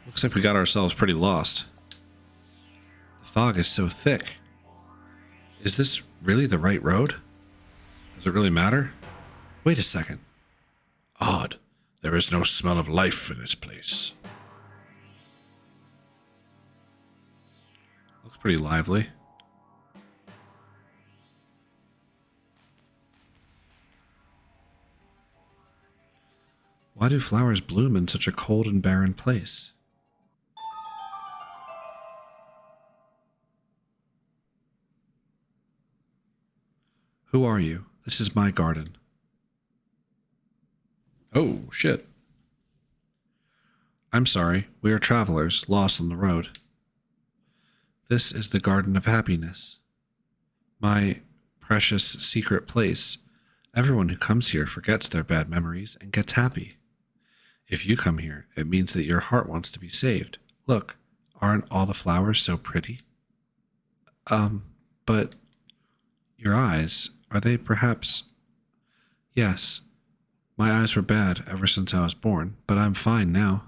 Looks like we got ourselves pretty lost. The fog is so thick. Is this really the right road? Does it really matter? Wait a second. Odd. There is no smell of life in this place. Looks pretty lively. Why do flowers bloom in such a cold and barren place? Who are you? This is my garden. Oh, shit. I'm sorry. We are travelers, lost on the road. This is the Garden of Happiness. My precious secret place. Everyone who comes here forgets their bad memories and gets happy. If you come here, it means that your heart wants to be saved. Look, aren't all the flowers so pretty? But your eyes, are they perhaps... Yes, my eyes were bad ever since I was born, but I'm fine now.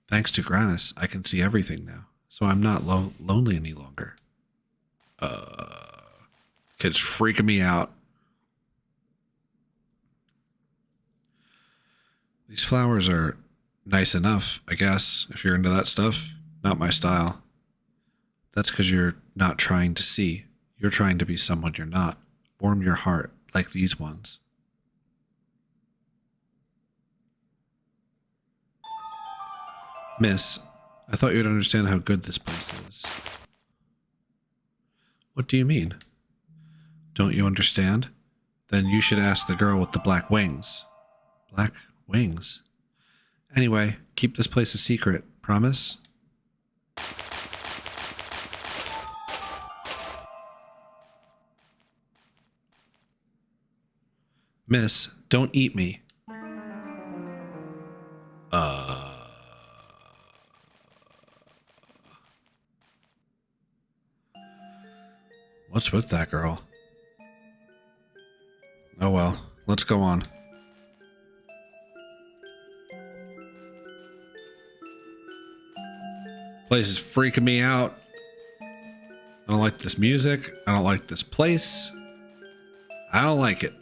Thanks to Granas, I can see everything now, so I'm not lonely any longer. Kid's freaking me out. These flowers are nice enough, I guess, if you're into that stuff. Not my style. That's because you're not trying to see. You're trying to be someone you're not. Warm your heart, like these ones. Miss, I thought you'd understand how good this place is. What do you mean? Don't you understand? Then you should ask the girl with the black wings. Black wings? Anyway, keep this place a secret. Promise? Miss, don't eat me. What's with that girl? Oh well, let's go on. Place is freaking me out. I don't like this music. I don't like this place. I don't like it.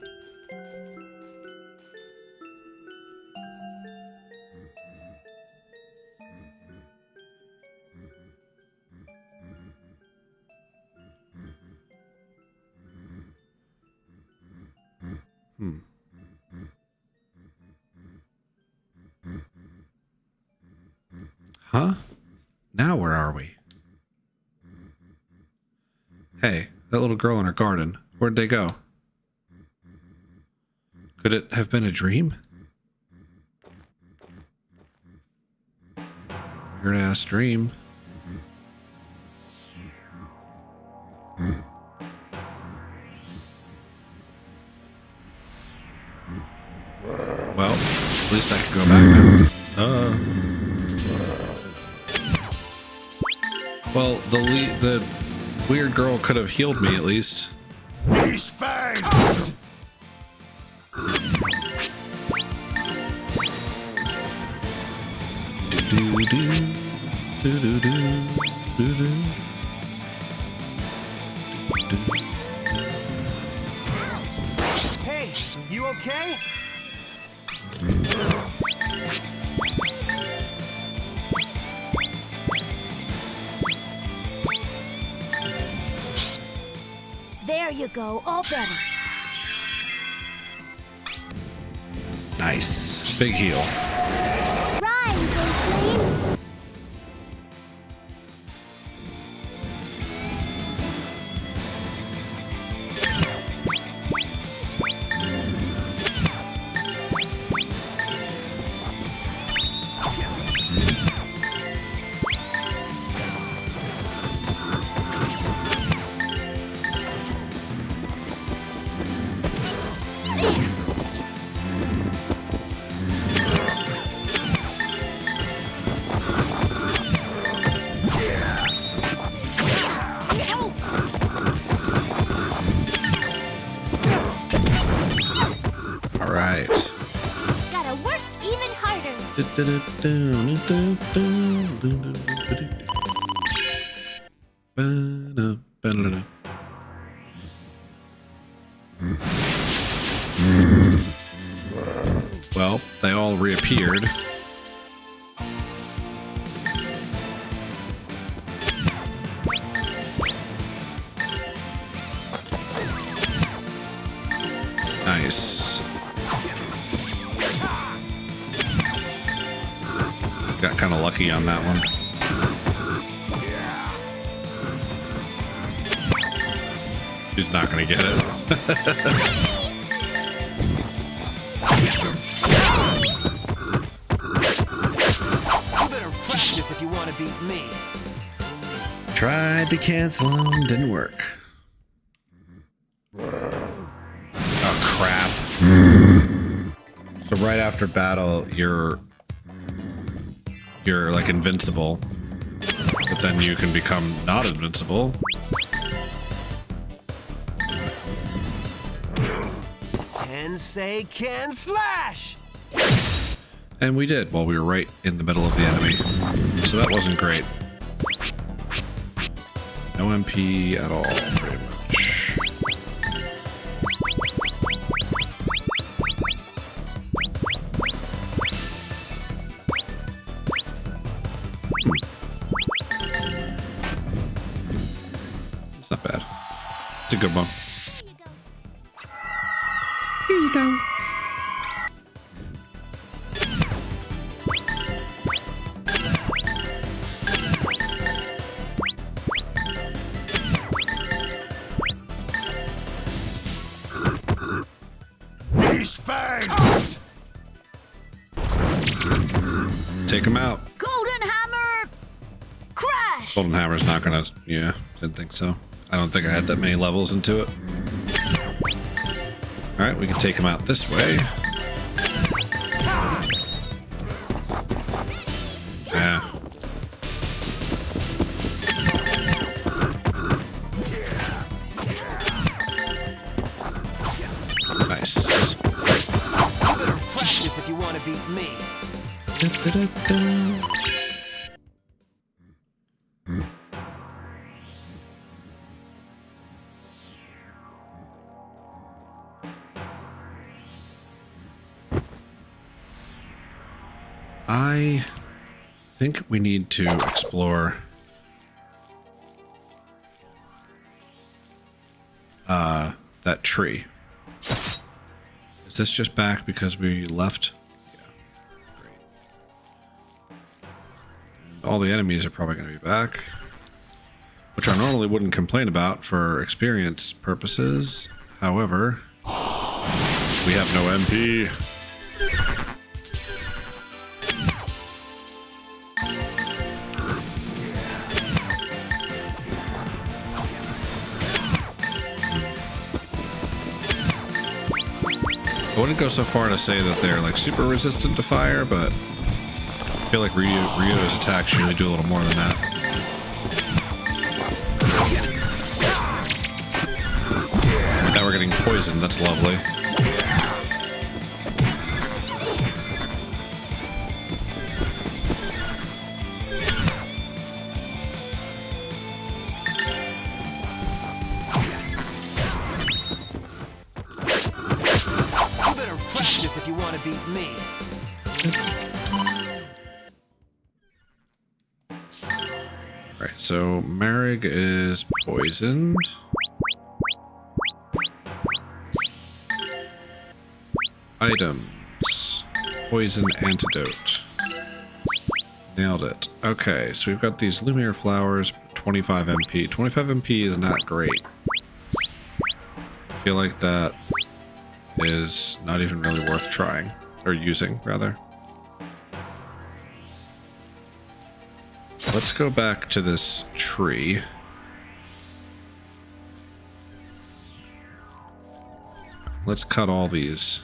Huh? Now where are we? Hey, that little girl in her garden. Where'd they go? Could it have been a dream? Weird ass dream. Well, at least I can go back now. Well, the weird girl could have healed me at least. These fangs! Hey, you okay? There you go, all better. Nice. Big heal. Rhymes, Earthling. Well, they all reappeared. Nice. Got kind of lucky on that one. He's not going to get it. You better practice if you want to beat me. Tried to cancel him, didn't work. Oh, crap. So right after battle, you're like invincible, but then you can become not invincible. Tensei can slash! And we did while we were right in the middle of the enemy. So that wasn't great. No MP at all, pretty much. It's not bad. It's a good one. Here you go. Here you go. These fangs! Take him out. Golden hammer! Crash! Golden Hammer's not gonna... Yeah, didn't think so. I don't think I had that many levels into it. Alright, we can take him out this way. Yeah. Nice. You better practice if you want to beat me. I think we need to explore that tree. Is this just back because we left? Yeah. Great. And all the enemies are probably going to be back, which I normally wouldn't complain about for experience purposes. However, we have no MP. I wouldn't go so far to say that they're like super resistant to fire, but I feel like Ryudo's attacks usually do a little more than that. Now we're getting poisoned, that's lovely. If you want to beat me. Right, so Mareg is poisoned. Items. Poison antidote. Nailed it. Okay, so we've got these Lumiere flowers, 25 MP. 25 MP is not great. I feel like that is not even really worth trying, or using, rather. Let's go back to this tree. Let's cut all these.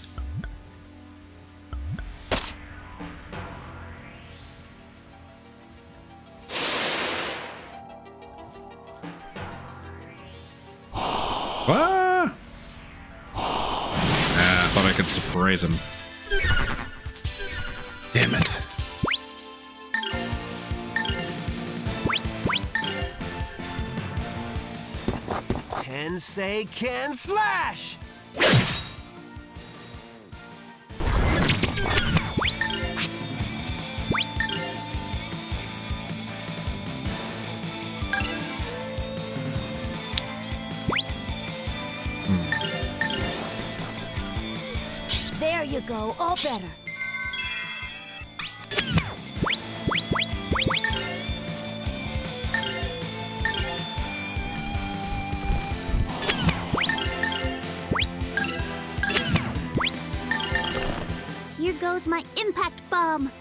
Ah! I thought I could surprise him. Damn it. Sensei can slash! There you go, all better. Here goes my impact bomb.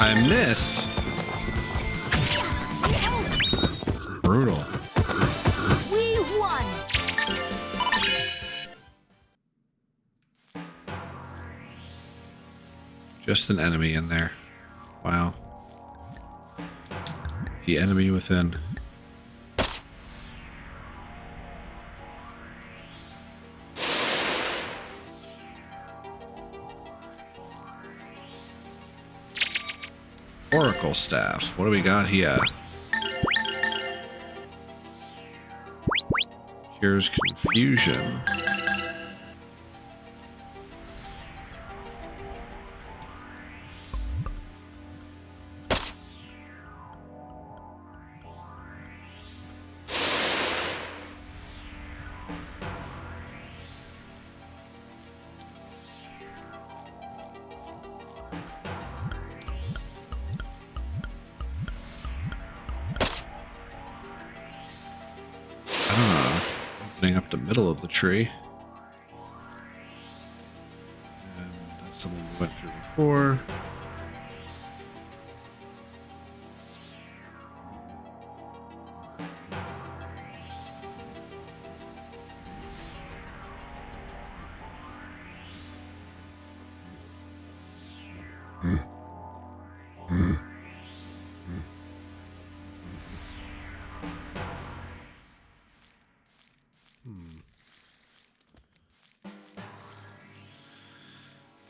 I missed. Brutal. We won. Just an enemy in there. Wow. The enemy within. Oracle staff. What do we got here? Cures confusion. Opening up the middle of the tree. And that's something we went through before.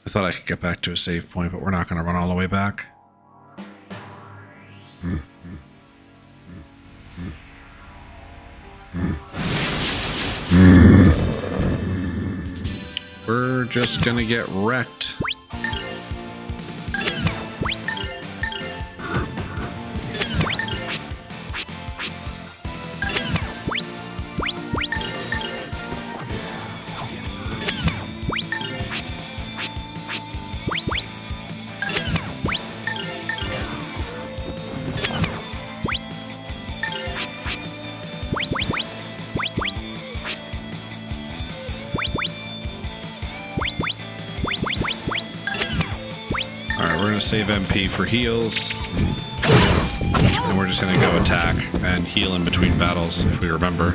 I thought I could get back to a save point, but we're not going to run all the way back. We're just going to get wrecked. Save MP for heals, and we're just going to go attack and heal in between battles if we remember.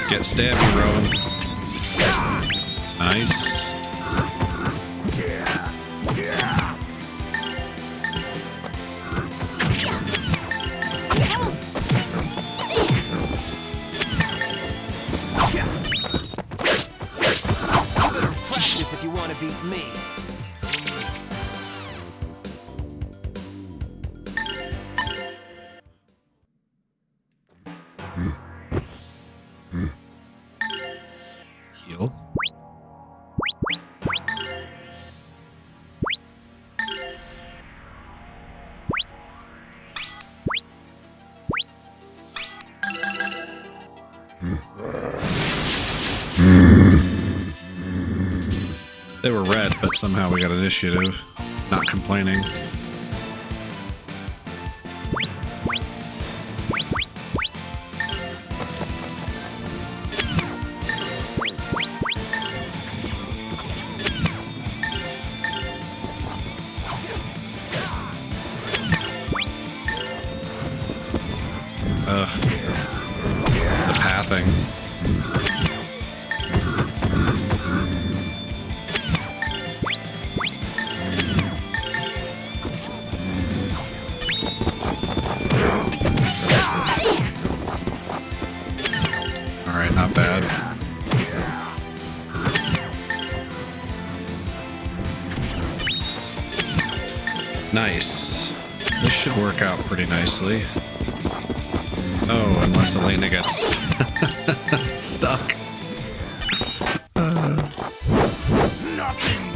Get stabby, Roan. Nice. If you want to beat me. Heal. They were red, but somehow we got initiative. Not complaining. Ugh. The pathing. Nice. This should work out pretty nicely. Oh, unless Elena gets stuck.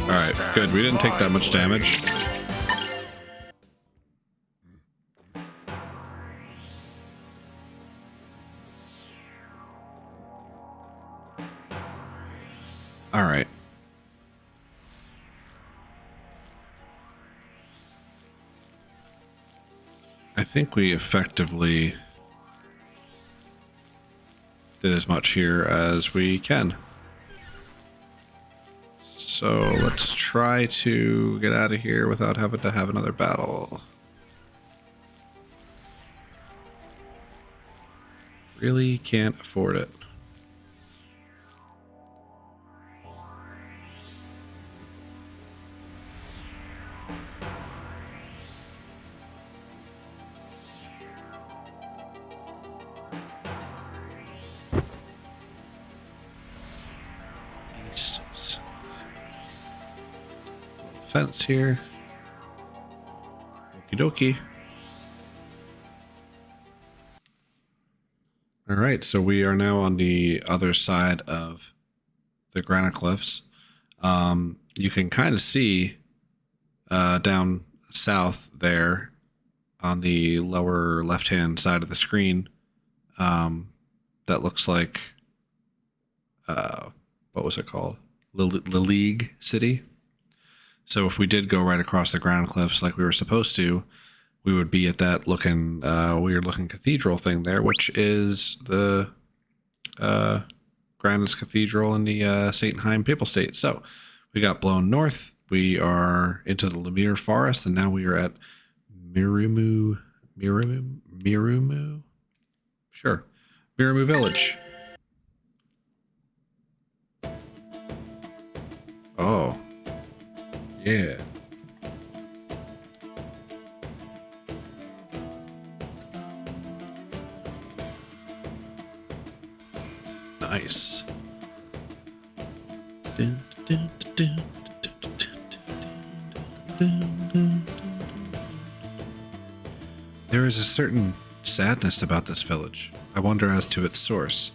Alright, good. We didn't take that much damage. Alright. I think we effectively did as much here as we can. So let's try to get out of here without having to have another battle. Really can't afford it. Fence here. Okie dokie. Alright, so we are now on the other side of the granite cliffs. You can kind of see down south there on the lower left-hand side of the screen. That looks like, what was it called? League City. So if we did go right across the ground cliffs like we were supposed to, we would be at that looking, weird looking cathedral thing there, which is the Granas Cathedral in the Saintheim Papal State. So we got blown north. We are into the Lemire Forest, and now we are at Mirumu. Sure. Mirumu Village. Oh. Yeah. Nice. There is a certain sadness about this village. I wonder as to its source.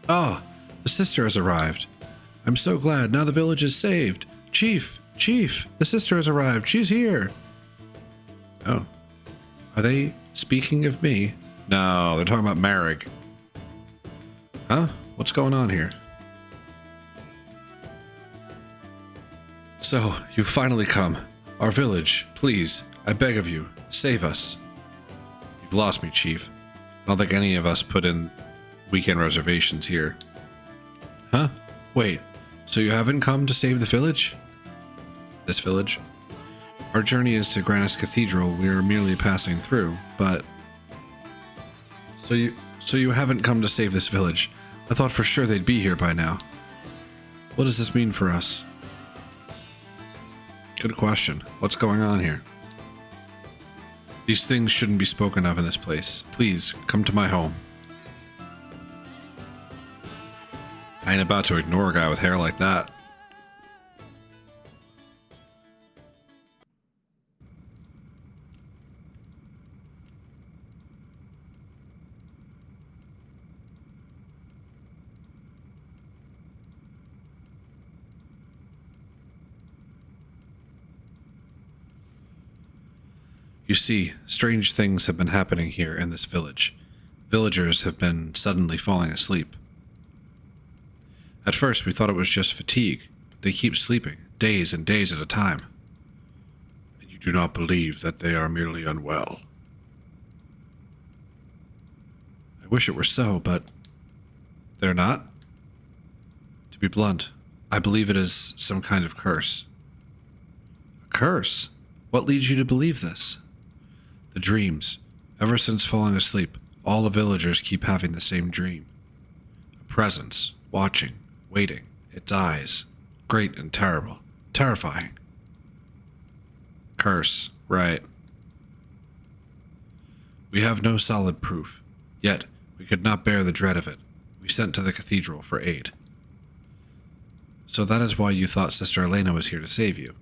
Oh, the sister has arrived. I'm so glad. Now the village is saved. Chief! Chief! The sister has arrived. She's here! Oh. Are they speaking of me? No, they're talking about Mareg. Huh? What's going on here? So, you've finally come. Our village, please, I beg of you, save us. You've lost me, Chief. I don't think any of us put in weekend reservations here. Huh? Wait. So you haven't come to save the village? This village? Our journey is to Granas Cathedral. We are merely passing through, but... So you haven't come to save this village. I thought for sure they'd be here by now. What does this mean for us? Good question. What's going on here? These things shouldn't be spoken of in this place. Please, come to my home. I ain't about to ignore a guy with hair like that. You see, strange things have been happening here in this village. Villagers have been suddenly falling asleep. At first, we thought it was just fatigue, but they keep sleeping, days and days at a time. And you do not believe that they are merely unwell. I wish it were so, but they're not. To be blunt, I believe it is some kind of curse. A curse? What leads you to believe this? The dreams. Ever since falling asleep, all the villagers keep having the same dream. A presence, watching, waiting, its eyes, great and terrible, terrifying. Curse, right. We have no solid proof, yet we could not bear the dread of it. We sent to the cathedral for aid. So that is why you thought Sister Elena was here to save you.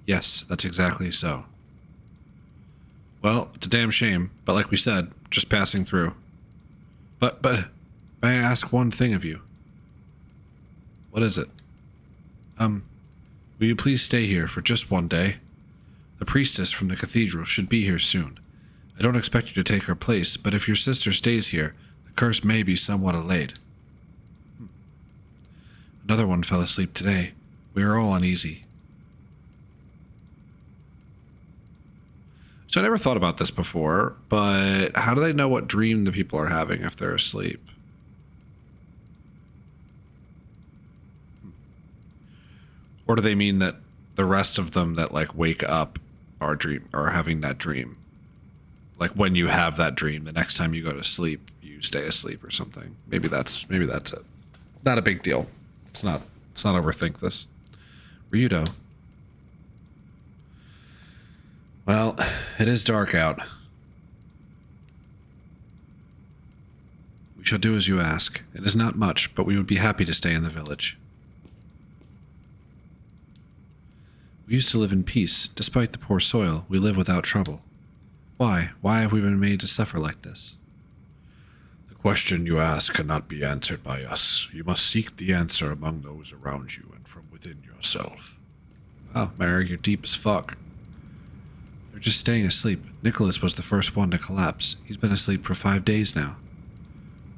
Yes, that's exactly so. Well, it's a damn shame, but like we said, just passing through. But, may I ask one thing of you? What is it? Will you please stay here for just one day? The priestess from the cathedral should be here soon. I don't expect you to take her place, but if your sister stays here, the curse may be somewhat allayed. Another one fell asleep today. We are all uneasy. So I never thought about this before, but how do they know what dream the people are having if they're asleep? Or do they mean that the rest of them that like wake up are having that dream? Like when you have that dream, the next time you go to sleep, you stay asleep or something. Maybe that's it. Not a big deal. Let's not overthink this. Ryudo. Well, it is dark out. We shall do as you ask. It is not much, but we would be happy to stay in the village. We used to live in peace. Despite the poor soil, we live without trouble. Why? Why have we been made to suffer like this? The question you ask cannot be answered by us. You must seek the answer among those around you and from within yourself. Wow, Mareg, you're deep as fuck. They're just staying asleep. Nicholas was the first one to collapse. He's been asleep for 5 days now.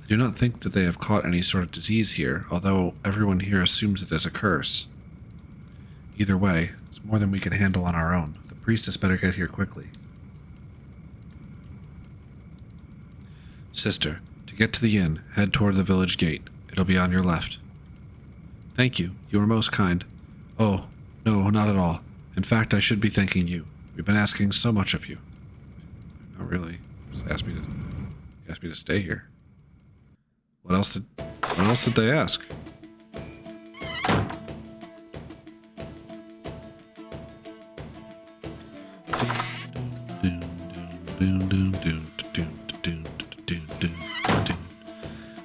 I do not think that they have caught any sort of disease here, although everyone here assumes it is a curse. Either way, it's more than we can handle on our own. The priestess better get here quickly. Sister, to get to the inn, head toward the village gate. It'll be on your left. Thank you. You are most kind. Oh, no, not at all. In fact, I should be thanking you. We've been asking so much of you. Not really. Just asked me to stay here. What else did they ask?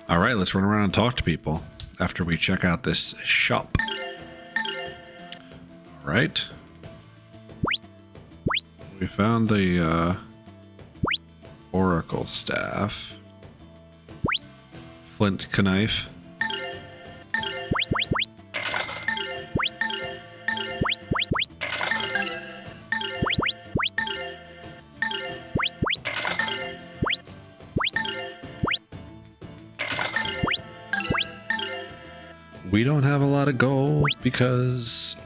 All right, let's run around and talk to people after we check out this shop. All right. We found the oracle staff. Flint knife. We don't have a lot of gold because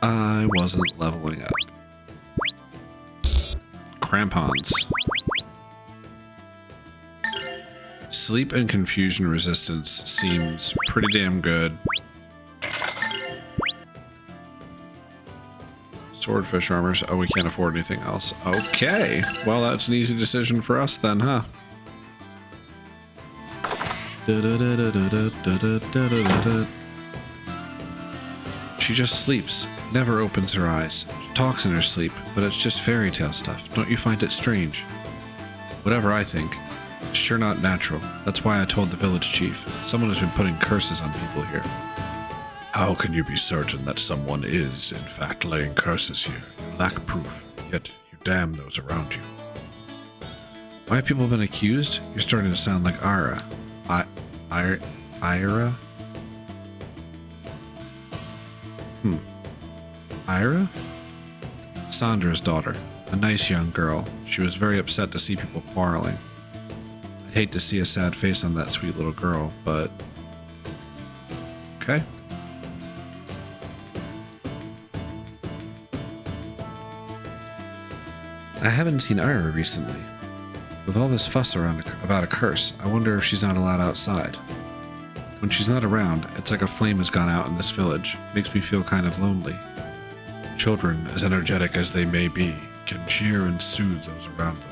I wasn't leveling up. Crampons. Sleep and confusion resistance seems pretty damn good. Swordfish armors. Oh, we can't afford anything else. Okay. Well, that's an easy decision for us then, huh? She just sleeps, never opens her eyes. She talks in her sleep, but it's just fairy tale stuff. Don't you find it strange? Whatever I think, it's sure not natural. That's why I told the village chief. Someone has been putting curses on people here. How can you be certain that someone is, in fact, laying curses here? You lack proof, yet you damn those around you. Why have people been accused? You're starting to sound like Ira. Ira? Ira? Sandra's daughter. A nice young girl. She was very upset to see people quarreling. I'd hate to see a sad face on that sweet little girl, but... okay. I haven't seen Ira recently. With all this fuss about a curse, I wonder if she's not allowed outside. When she's not around, it's like a flame has gone out in this village. Makes me feel kind of lonely. Children, as energetic as they may be, can cheer and soothe those around them.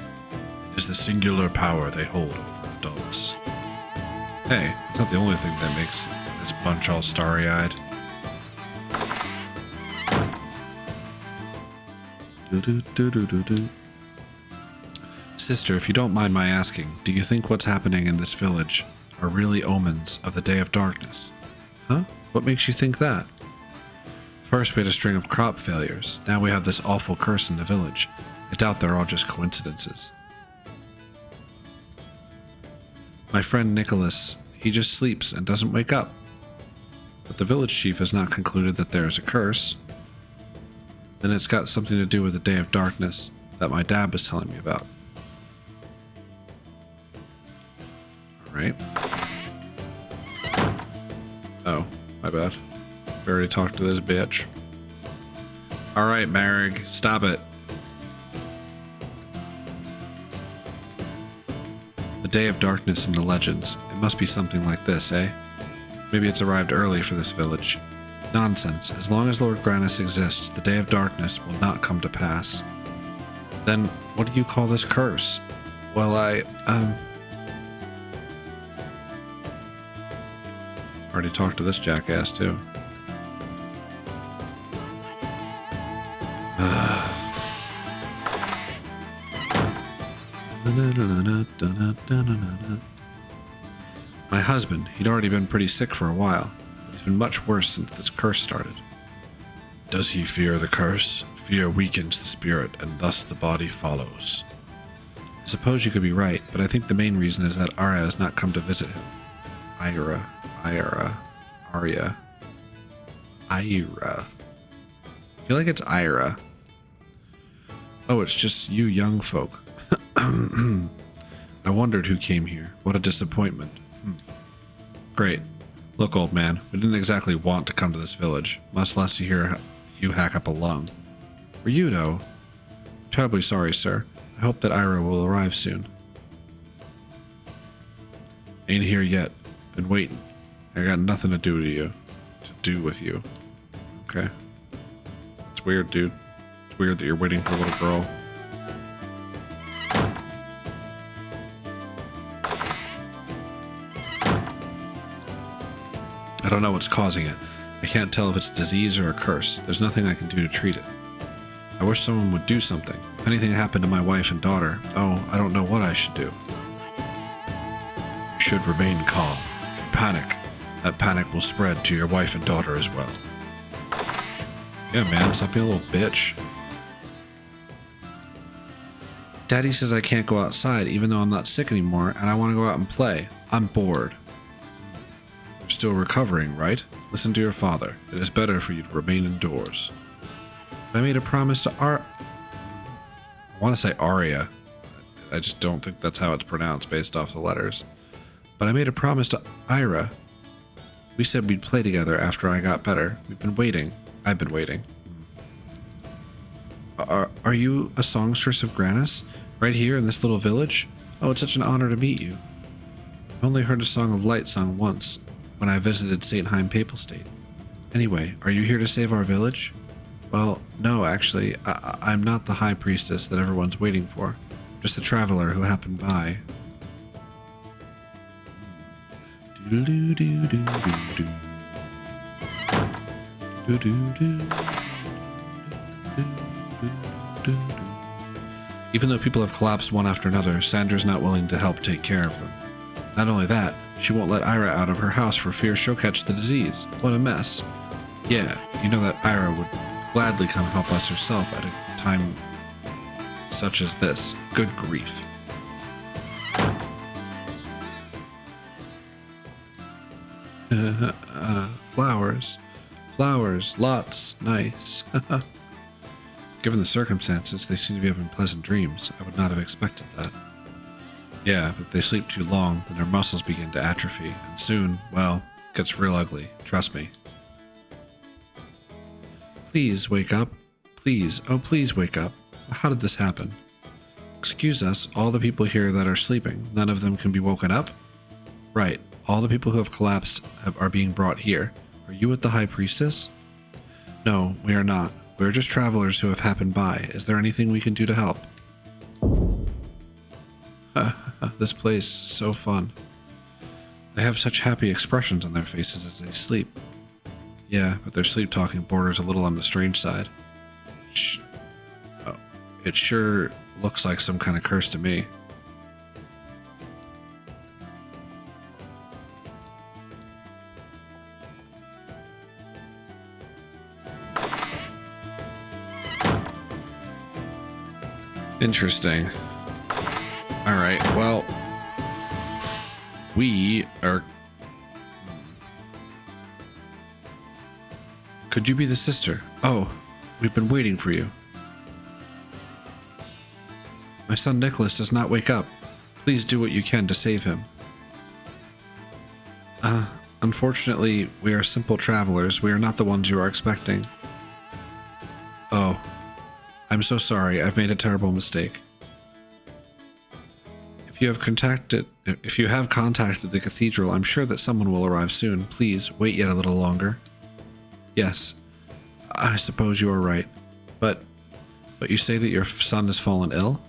It is the singular power they hold over adults. Hey, it's not the only thing that makes this bunch all starry-eyed. Sister, if you don't mind my asking, do you think what's happening in this village are really omens of the Day of Darkness? Huh? What makes you think that? First we had a string of crop failures. Now we have this awful curse in the village. I doubt they're all just coincidences. My friend Nicholas, he just sleeps and doesn't wake up. But the village chief has not concluded that there is a curse. Then it's got something to do with the Day of Darkness that my dad was telling me about. Alright. Oh, my bad. We already talked to this bitch. Alright, Mareg, stop it. The Day of Darkness in the legends. It must be something like this, eh? Maybe it's arrived early for this village. Nonsense. As long as Lord Granas exists, the Day of Darkness will not come to pass. Then, what do you call this curse? Well, already talked to this jackass, too. My husband, he'd already been pretty sick for a while, but he's been much worse since this curse started. Does he fear the curse? Fear weakens the spirit, and thus the body follows. I suppose you could be right, but I think the main reason is that Arya has not come to visit him. Arya. I feel like it's Ira. Oh, it's just you young folk. I wondered who came here. What a disappointment. Great. Look, old man, we didn't exactly want to come to this village, much less to hear you hack up a lung. Ryudo. Terribly sorry, sir. I hope that Ira will arrive soon. Ain't here yet. Been waiting. I got nothing to do with you. Okay. It's weird, dude. It's weird that you're waiting for a little girl. I don't know what's causing it. I can't tell if it's disease or a curse. There's nothing I can do to treat it. I wish someone would do something. If anything happened to my wife and daughter, oh, I don't know what I should do. You should remain calm. If you panic, that panic will spread to your wife and daughter as well. Yeah, man, stop being a little bitch. Daddy says I can't go outside even though I'm not sick anymore and I want to go out and play. I'm bored. You're still recovering, right? Listen to your father. It is better for you to remain indoors. But I made a promise to I want to say Arya. I just don't think that's how it's pronounced based off the letters. But I made a promise to Ira. We said we'd play together after I got better. We've been waiting. I've been waiting. Are you a songstress of Granas? Right here in this little village? Oh, it's such an honor to meet you. I've only heard a Song of Light sung once, when I visited Saintheim Papal State. Anyway, are you here to save our village? Well, no, actually. I'm not the High Priestess that everyone's waiting for. Just a traveler who happened by. Even though people have collapsed one after another, Sandra's not willing to help take care of them. Not only that, she won't let Ira out of her house for fear she'll catch the disease. What a mess. Yeah, you know that Ira would gladly come help us herself at a time such as this. Good grief. Flowers, lots, nice. Given the circumstances, they seem to be having pleasant dreams. I would not have expected that. Yeah, but if they sleep too long, then their muscles begin to atrophy, and soon, well, it gets real ugly. Trust me. Please wake up. Please, oh please wake up. How did this happen? Excuse us, all the people here that are sleeping, none of them can be woken up? Right, all the people who have collapsed are being brought here. Are you with the High Priestess? No, we are not. We're just travelers who have happened by. Is there anything we can do to help? This place is so fun. They have such happy expressions on their faces as they sleep. Yeah, but their sleep talking borders a little on the strange side. It sure looks like some kind of curse to me. Interesting. Alright, well, we are... Could you be the sister? Oh, we've been waiting for you. My son Nicholas does not wake up. Please do what you can to save him. Unfortunately, we are simple travelers. We are not the ones you are expecting. Oh, I'm so sorry. I've made a terrible mistake. If you have contacted the cathedral, I'm sure that someone will arrive soon. Please wait yet a little longer. Yes, I suppose you are right. But you say that your son has fallen ill?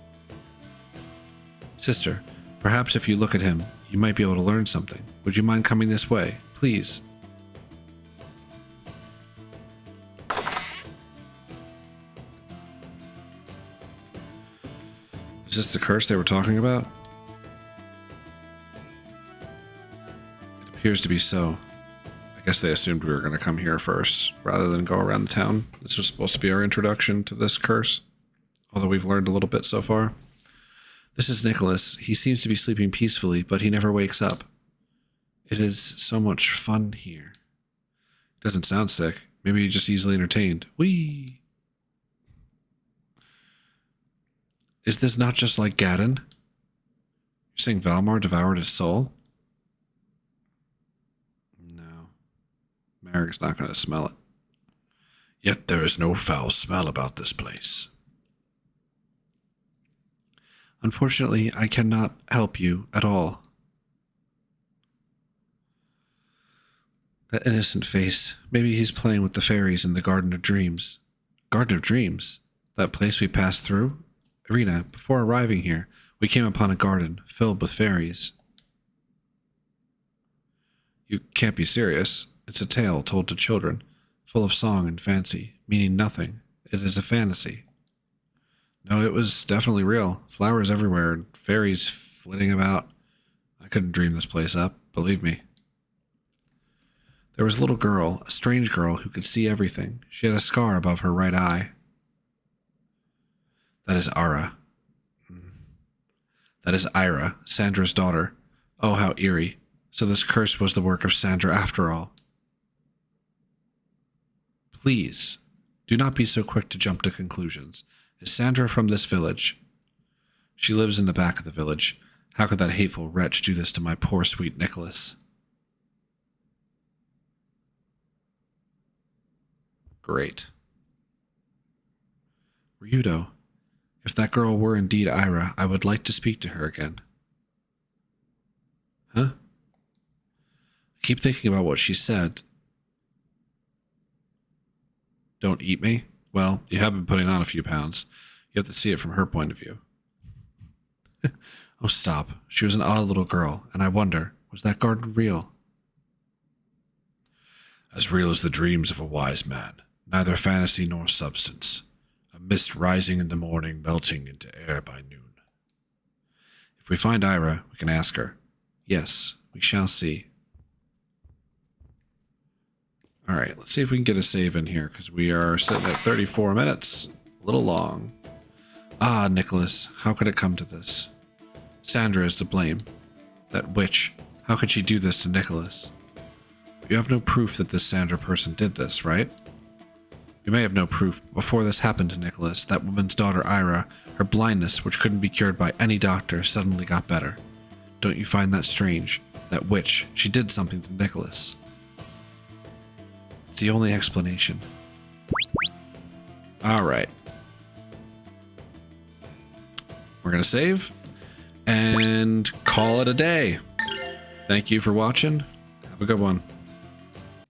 Sister, perhaps if you look at him, you might be able to learn something. Would you mind coming this way, please? Is this the curse they were talking about? It appears to be so. I guess they assumed we were going to come here first, rather than go around the town. This was supposed to be our introduction to this curse, although we've learned a little bit so far. This is Nicholas. He seems to be sleeping peacefully, but he never wakes up. It is so much fun here. Doesn't sound sick. Maybe he's just easily entertained. Whee! Is this not just like Gaddon? You're saying Valmar devoured his soul? No. Mareg's not going to smell it. Yet there is no foul smell about this place. Unfortunately, I cannot help you at all. That innocent face. Maybe he's playing with the fairies in the Garden of Dreams. Garden of Dreams? That place we passed through? Irina, before arriving here, we came upon a garden filled with fairies. You can't be serious. It's a tale told to children, full of song and fancy, meaning nothing. It is a fantasy. No, it was definitely real. Flowers everywhere, and fairies flitting about. I couldn't dream this place up, believe me. There was a little girl, a strange girl who could see everything. She had a scar above her right eye. That is Ara. That is Ira, Sandra's daughter. Oh, how eerie. So this curse was the work of Sandra after all. Please, do not be so quick to jump to conclusions. Is Sandra from this village? She lives in the back of the village. How could that hateful wretch do this to my poor sweet Nicholas? Great. Ryudo, if that girl were indeed Ira, I would like to speak to her again. Huh? I keep thinking about what she said. Don't eat me? Well, you have been putting on a few pounds. You have to see it from her point of view. Oh, stop. She was an odd little girl, and I wonder, was that garden real? As real as the dreams of a wise man, neither fantasy nor substance. A mist rising in the morning, melting into air by noon. If we find Ira, we can ask her. Yes, we shall see. Alright, let's see if we can get a save in here, because we are sitting at 34 minutes. A little long. Ah, Nicholas, how could it come to this? Sandra is to blame. That witch, how could she do this to Nicholas? You have no proof that this Sandra person did this, right? You may have no proof, but before this happened to Nicholas, that woman's daughter Ira, her blindness, which couldn't be cured by any doctor, suddenly got better. Don't you find that strange? That witch, she did something to Nicholas. It's the only explanation. Alright. We're gonna save and call it a day. Thank you for watching. Have a good one.